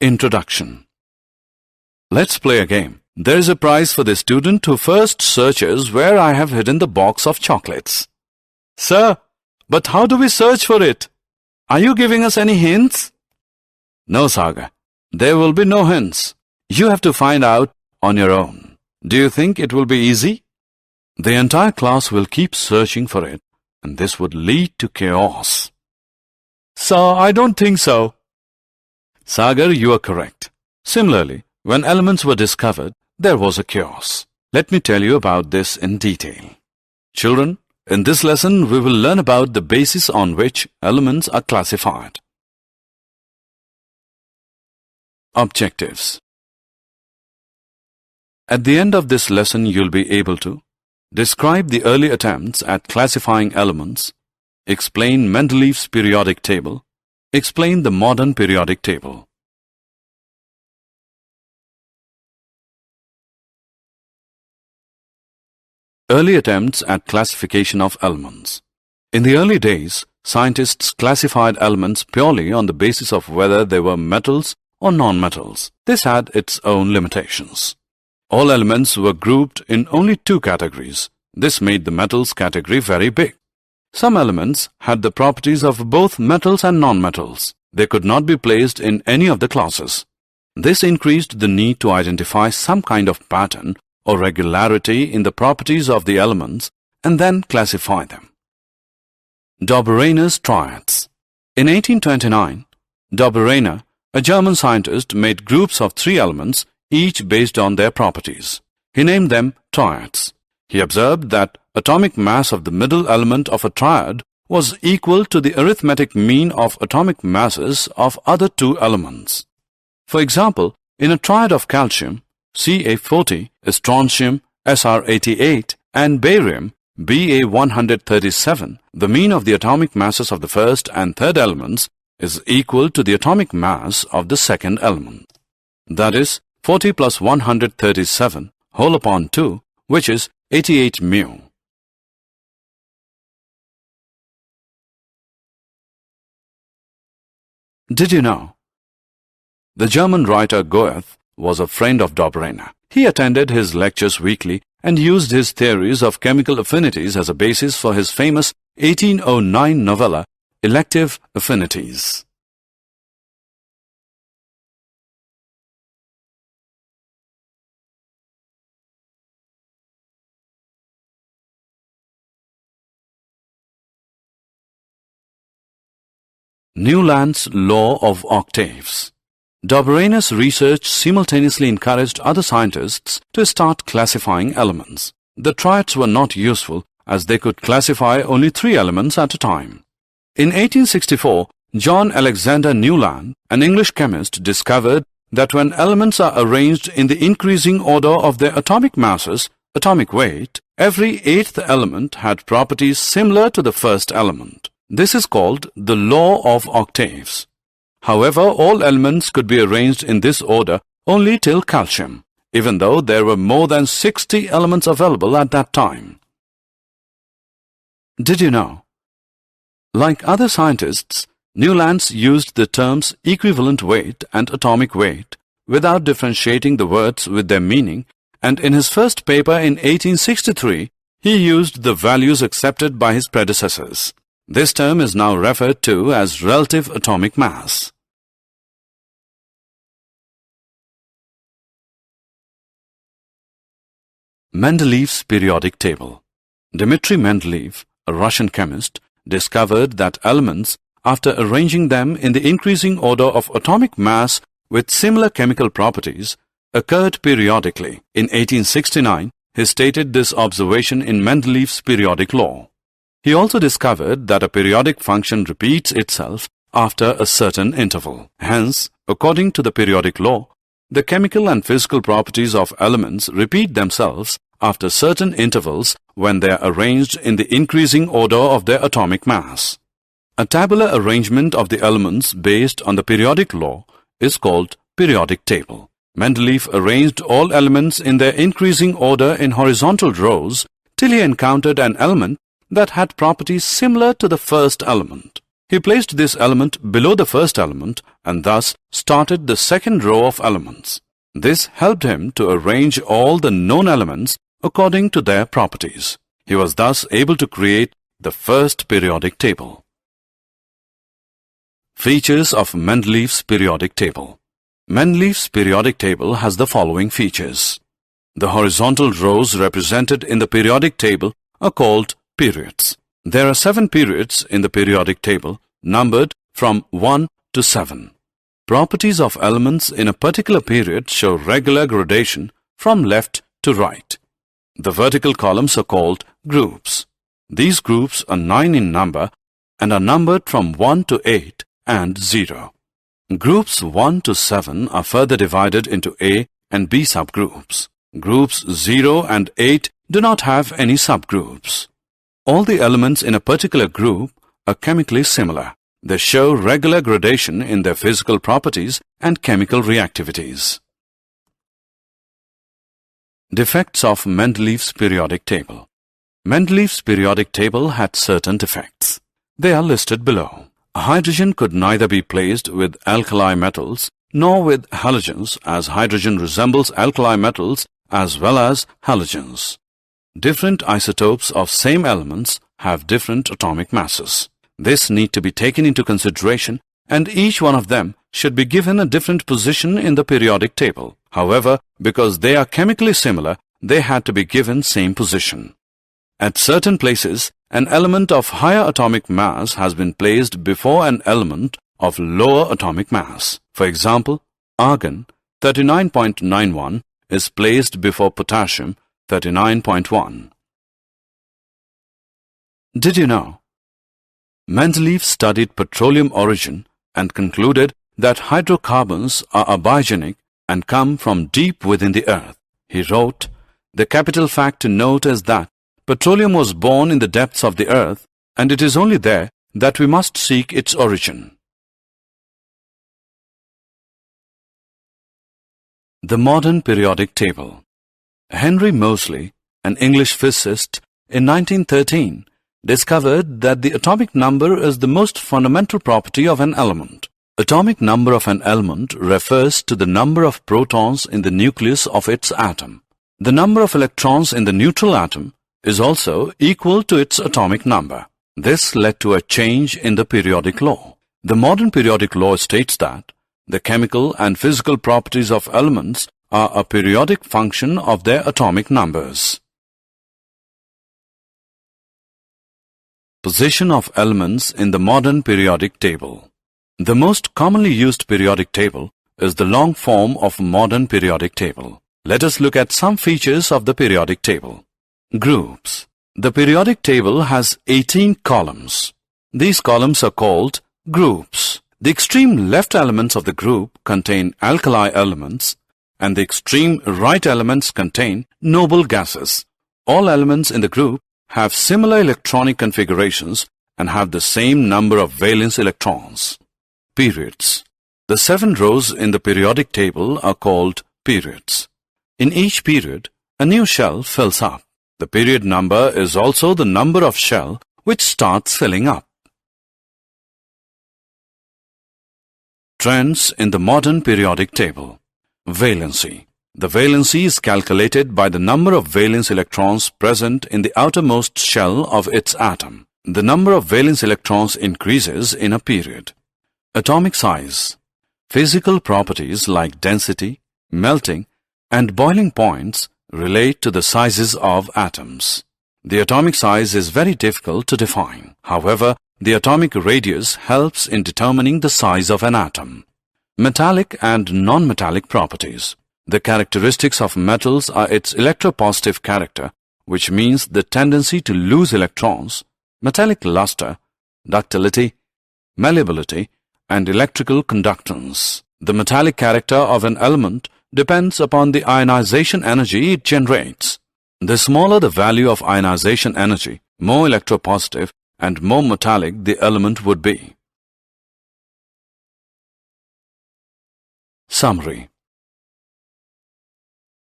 Introduction. Let's play a game. There is a prize for the student who first searches where I have hidden the box of chocolates. Sir, but how do we search for it? Are you giving us any hints? No, Saga. There will be no hints. You have to find out on your own. Do you think it will be easy? The entire class will keep searching for it, and this would lead to chaos. Sir, I don't think so. Sagar, you are correct. Similarly, when elements were discovered, there was a chaos. Let me tell you about this in detail. Children, in this lesson, we will learn about the basis on which elements are classified. Objectives. At the end of this lesson, you'll be able to describe the early attempts at classifying elements, explain Mendeleev's periodic table, explain the modern periodic table. Early attempts at classification of elements. In the early days, scientists classified elements purely on the basis of whether they were metals or non-metals. This had its own limitations. All elements were grouped in only two categories. This made the metals category very big. Some elements had the properties of both metals and non-metals. They could not be placed in any of the classes. This increased the need to identify some kind of pattern or regularity in the properties of the elements and then classify them. Dobereiner's triads. In 1829, Dobereiner, a German scientist, made groups of three elements, each based on their properties. He named them triads. He observed that atomic mass of the middle element of a triad was equal to the arithmetic mean of atomic masses of other two elements. For example, in a triad of calcium, Ca40, strontium, Sr88, and barium, Ba137, the mean of the atomic masses of the first and third elements is equal to the atomic mass of the second element. That is, 40 plus 137 whole upon 2, which is 88 mu. Did you know? The German writer Goethe was a friend of Dobereiner. He attended his lectures weekly and used his theories of chemical affinities as a basis for his famous 1809 novella, Elective Affinities. Newland's Law of Octaves. Dobereiner's research simultaneously encouraged other scientists to start classifying elements. The triads were not useful as they could classify only three elements at a time. In 1864, John Alexander Newland, an English chemist, discovered that when elements are arranged in the increasing order of their atomic masses, atomic weight, every eighth element had properties similar to the first element. This is called the law of octaves. However, all elements could be arranged in this order only till calcium, even though there were more than 60 elements available at that time. Did you know? Like other scientists, Newland used the terms equivalent weight and atomic weight without differentiating the words with their meaning, and in his first paper in 1863, he used the values accepted by his predecessors. This term is now referred to as relative atomic mass. Mendeleev's periodic table. Dmitry Mendeleev, a Russian chemist, discovered that elements, after arranging them in the increasing order of atomic mass with similar chemical properties, occurred periodically. In 1869, he stated this observation in Mendeleev's periodic law. He also discovered that a periodic function repeats itself after a certain interval. Hence, according to the periodic law, the chemical and physical properties of elements repeat themselves after certain intervals when they are arranged in the increasing order of their atomic mass. A tabular arrangement of the elements based on the periodic law is called periodic table. Mendeleev arranged all elements in their increasing order in horizontal rows till he encountered an element that had properties similar to the first element. He placed this element below the first element and thus started the second row of elements. This helped him to arrange all the known elements according to their properties. He was thus able to create the first periodic table. Features of Mendeleev's periodic table. Mendeleev's periodic table has the following features. The horizontal rows represented in the periodic table are called periods. There are 7 periods in the periodic table, numbered from 1 to 7. Properties of elements in a particular period show regular gradation from left to right. The vertical columns are called groups. These groups are 9 in number and are numbered from 1 to 8 and 0. Groups 1 to 7 are further divided into A and B subgroups. Groups 0 and 8 do not have any subgroups. All the elements in a particular group are chemically similar. They show regular gradation in their physical properties and chemical reactivities. Defects of Mendeleev's periodic table. Mendeleev's periodic table had certain defects. They are listed below. Hydrogen could neither be placed with alkali metals nor with halogens, as hydrogen resembles alkali metals as well as halogens. Different isotopes of same elements have different atomic masses. This need to be taken into consideration, and each one of them should be given a different position in the periodic table. However, because they are chemically similar, they had to be given same position. At certain places, an element of higher atomic mass has been placed before an element of lower atomic mass. For example, argon 39.91 is placed before potassium 39.1. Did you know? Mendeleev studied petroleum origin and concluded that hydrocarbons are abiogenic and come from deep within the earth. He wrote, "The capital fact to note is that petroleum was born in the depths of the earth, and it is only there that we must seek its origin." The modern periodic table. Henry Moseley, an English physicist, in 1913, discovered that the atomic number is the most fundamental property of an element. Atomic number of an element refers to the number of protons in the nucleus of its atom. The number of electrons in the neutral atom is also equal to its atomic number. This led to a change in the periodic law. The modern periodic law states that the chemical and physical properties of elements are a periodic function of their atomic numbers. Position of elements in the modern periodic table. The most commonly used periodic table is the long form of modern periodic table. Let us look at some features of the periodic table. Groups. The periodic table has 18 columns. These columns are called groups. The extreme left elements of the group contain alkali elements, and the extreme right elements contain noble gases. All elements in the group have similar electronic configurations and have the same number of valence electrons. Periods. The 7 rows in the periodic table are called periods. In each period, a new shell fills up. The period number is also the number of shell which starts filling up. Trends in the modern periodic table. Valency. The valency is calculated by the number of valence electrons present in the outermost shell of its atom. The number of valence electrons increases in a period. Atomic size. Physical properties like density, melting, and boiling points relate to the sizes of atoms. The atomic size is very difficult to define. However, the atomic radius helps in determining the size of an atom. Metallic and non-metallic properties. The characteristics of metals are its electropositive character, which means the tendency to lose electrons, metallic luster, ductility, malleability, and electrical conductance. The metallic character of an element depends upon the ionization energy it generates. The smaller the value of ionization energy, more electropositive and more metallic the element would be. Summary.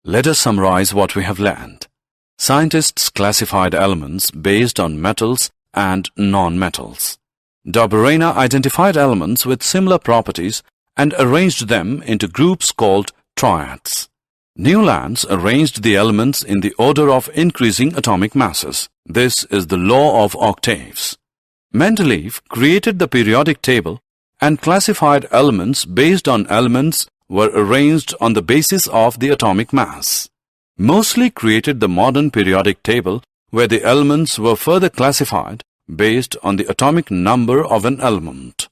Let us summarize what we have learned. Scientists classified elements based on metals and non-metals. Barberena identified elements with similar properties and arranged them into groups called triads. Newlands arranged the elements in the order of increasing atomic masses. This is the law of octaves. Mendeleev created the periodic table and classified elements based on elements were arranged on the basis of the atomic mass. Moseley created the modern periodic table where the elements were further classified based on the atomic number of an element.